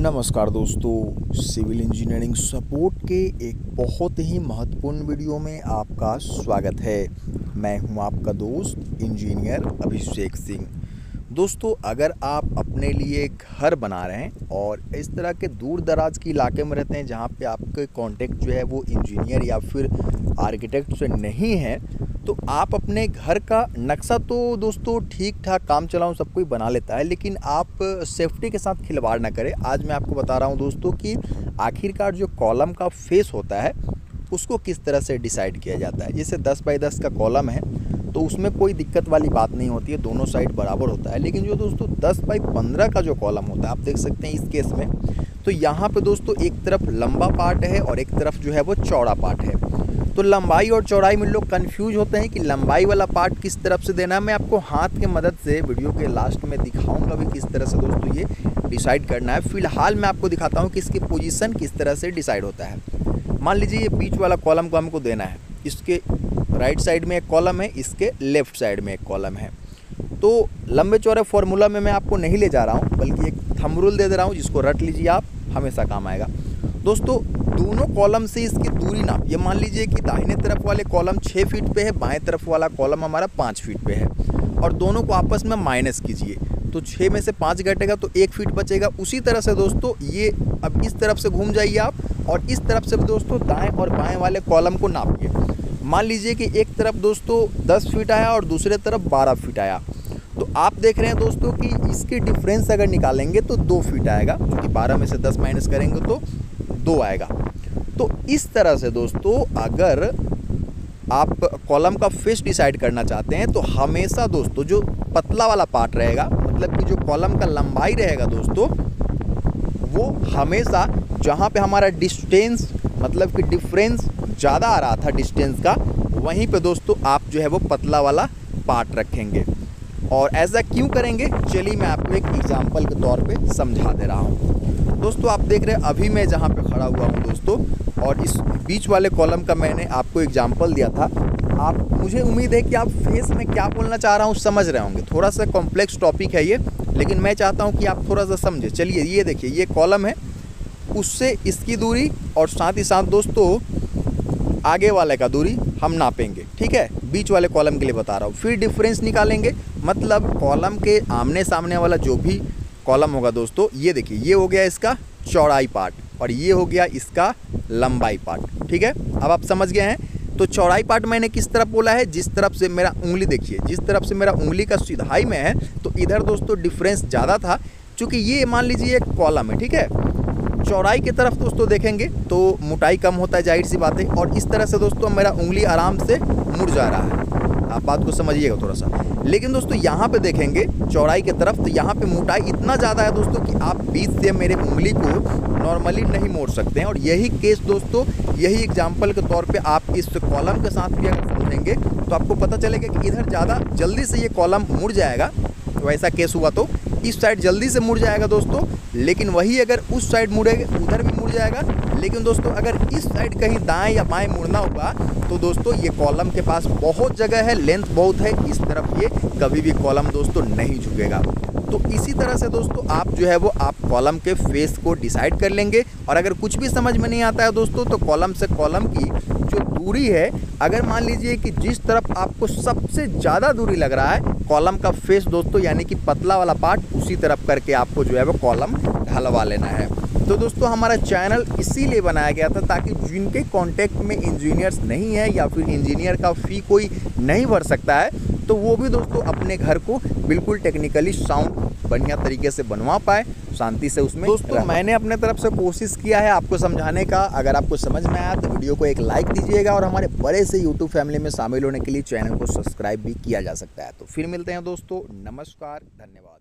नमस्कार दोस्तों, civil engineering support के एक बहुत ही महत्वपूर्ण वीडियो में आपका स्वागत है। मैं हूं आपका दोस्त इंजीनियर अभिषेक सिंह। दोस्तों, अगर आप अपने लिए घर बना रहे हैं और इस तरह के दूर दराज के इलाके में रहते हैं जहां पे आपके कॉन्टेक्ट जो है वो इंजीनियर या फिर आर्किटेक्ट से नहीं है, तो आप अपने घर का नक्शा तो दोस्तों ठीक ठाक काम चलाऊं सब कोई बना लेता है, लेकिन आप सेफ्टी के साथ खिलवाड़ ना करें। आज मैं आपको बता रहा हूं दोस्तों कि आखिरकार जो कॉलम का फेस होता है उसको किस तरह से डिसाइड किया जाता है। जैसे 10 बाई 10 का कॉलम है तो उसमें कोई दिक्कत वाली बात नहीं होती है, दोनों साइड बराबर होता है। लेकिन जो दोस्तों 10 बाई 15 का जो कॉलम होता है, आप देख सकते हैं इस केस में, तो यहाँ पे दोस्तों एक तरफ लंबा पार्ट है और एक तरफ जो है वो चौड़ा पार्ट है। तो लंबाई और चौड़ाई में लोग कंफ्यूज होते हैं कि लंबाई वाला पार्ट किस तरफ से देना है। मैं आपको हाथ की मदद से वीडियो के लास्ट में दिखाऊंगा भी किस तरह से दोस्तों ये डिसाइड करना है। फिलहाल मैं आपको दिखाता हूँ कि इसकी पोजीशन किस तरह से डिसाइड होता है। मान लीजिए ये बीच वाला कॉलम को हमको देना है, इसके राइट साइड में एक कॉलम है, इसके लेफ्ट साइड में एक कॉलम है। तो लंबे चौड़े फॉर्मूला में मैं आपको नहीं ले जा रहा हूँ, बल्कि एक थंब रूल दे रहा हूँ जिसको रट लीजिए, आप हमेशा काम आएगा। दोस्तों, दोनों कॉलम से इसकी दूरी नाप, ये मान लीजिए कि दाहिने तरफ वाले कॉलम 6 फीट पे है, बाएं तरफ वाला कॉलम हमारा 5 फीट पे है, और दोनों को आपस में माइनस कीजिए तो 6 में से 5 घटेगा तो 1 फीट बचेगा। उसी तरह से दोस्तों ये अब इस तरफ से घूम जाइए आप और इस तरफ से दोस्तों दाएं और बाएं वाले कॉलम को नापिए। मान लीजिए कि एक तरफ दोस्तों 10 फीट आया और दूसरे तरफ 12 फीट आया, तो आप देख रहे हैं दोस्तों कि इसकी डिफरेंस अगर निकालेंगे तो 2 फीट आएगा, क्योंकि 12 में से 10 माइनस करेंगे तो 2 आएगा। तो इस तरह से दोस्तों अगर आप कॉलम का फेस डिसाइड करना चाहते हैं तो हमेशा दोस्तों जो पतला वाला पार्ट रहेगा, मतलब कि जो कॉलम का लंबाई रहेगा दोस्तों, वो हमेशा जहाँ पे हमारा डिस्टेंस मतलब कि डिफरेंस ज़्यादा आ रहा था डिस्टेंस का, वहीं पे दोस्तों आप जो है वो पतला वाला पार्ट रखेंगे। और ऐसा क्यों करेंगे, चलिए मैं आपको एक एग्जांपल के तौर पे समझा दे रहा हूँ। दोस्तों, आप देख रहे हैं अभी मैं जहाँ पे खड़ा हुआ हूँ दोस्तों, और इस बीच वाले कॉलम का मैंने आपको एग्जांपल दिया था। आप, मुझे उम्मीद है कि आप फेस में क्या बोलना चाह रहा हूँ समझ रहे होंगे। थोड़ा सा कॉम्प्लेक्स टॉपिक है ये, लेकिन मैं चाहता हूँ कि आप थोड़ा सा समझे। चलिए ये देखिए, ये कॉलम है, उससे इसकी दूरी और साथ ही साथ दोस्तों आगे वाले का दूरी हम नापेंगे, ठीक है। बीच वाले कॉलम के लिए बता रहा हूँ। फिर डिफरेंस निकालेंगे, मतलब कॉलम के आमने सामने वाला जो भी कॉलम होगा दोस्तों, ये देखिए ये हो गया इसका चौड़ाई पार्ट और ये हो गया इसका लंबाई पार्ट, ठीक है। अब आप समझ गए हैं। तो चौड़ाई पार्ट मैंने किस तरफ बोला है, जिस तरफ से मेरा उंगली, देखिए जिस तरफ से मेरा उंगली का सीधाई में है, तो इधर दोस्तों डिफरेंस ज़्यादा था, क्योंकि ये मान लीजिए एक कॉलम है, ठीक है। चौड़ाई की तरफ दोस्तों देखेंगे तो मोटाई कम होता है, जाहिर सी बात है। और इस तरह से दोस्तों मेरा उंगली आराम से मुड़ जा रहा है, आप बात को समझिएगा थोड़ा सा। लेकिन दोस्तों यहाँ पे देखेंगे चौड़ाई की तरफ, तो यहाँ पे मोटाई इतना ज़्यादा है दोस्तों कि आप बीच से मेरे उंगली को नॉर्मली नहीं मोड़ सकते हैं। और यही केस दोस्तों, यही एग्जांपल के तौर पे आप इस कॉलम के साथ भी अगर समझेंगे तो आपको पता चलेगा कि इधर ज़्यादा जल्दी से ये कॉलम मुड़ जाएगा। तो ऐसा केस हुआ तो इस साइड जल्दी से मुड़ जाएगा दोस्तों, लेकिन वही अगर उस साइड मुड़ेगा उधर भी मुड़ जाएगा। लेकिन दोस्तों अगर इस साइड कहीं दाएं या बाएं मुड़ना होगा तो दोस्तों ये कॉलम के पास बहुत जगह है, लेंथ बहुत है, इस तरफ ये कभी भी कॉलम दोस्तों नहीं झुकेगा। तो इसी तरह से दोस्तों आप जो है वो आप कॉलम के फेस को डिसाइड कर लेंगे। और अगर कुछ भी समझ में नहीं आता है दोस्तों, तो कॉलम से कॉलम की जो दूरी है, अगर मान लीजिए कि जिस तरफ आपको सबसे ज़्यादा दूरी लग रहा है कॉलम का फेस दोस्तों, यानी कि पतला वाला पार्ट, उसी तरफ करके आपको जो है वो कॉलम ढलवा लेना है। तो दोस्तों हमारा चैनल इसीलिए बनाया गया था ताकि जिनके कांटेक्ट में इंजीनियर्स नहीं है या फिर इंजीनियर का फ़ी कोई नहीं भर सकता है, तो वो भी दोस्तों अपने घर को बिल्कुल टेक्निकली साउंड बढ़िया तरीके से बनवा पाए, शांति से उसमें। दोस्तों मैंने अपने तरफ से कोशिश किया है आपको समझाने का। अगर आपको समझ में आया तो वीडियो को एक लाइक दीजिएगा, और हमारे बड़े से यूट्यूब फैमिली में शामिल होने के लिए चैनल को सब्सक्राइब भी किया जा सकता है। तो फिर मिलते हैं दोस्तों, नमस्कार, धन्यवाद।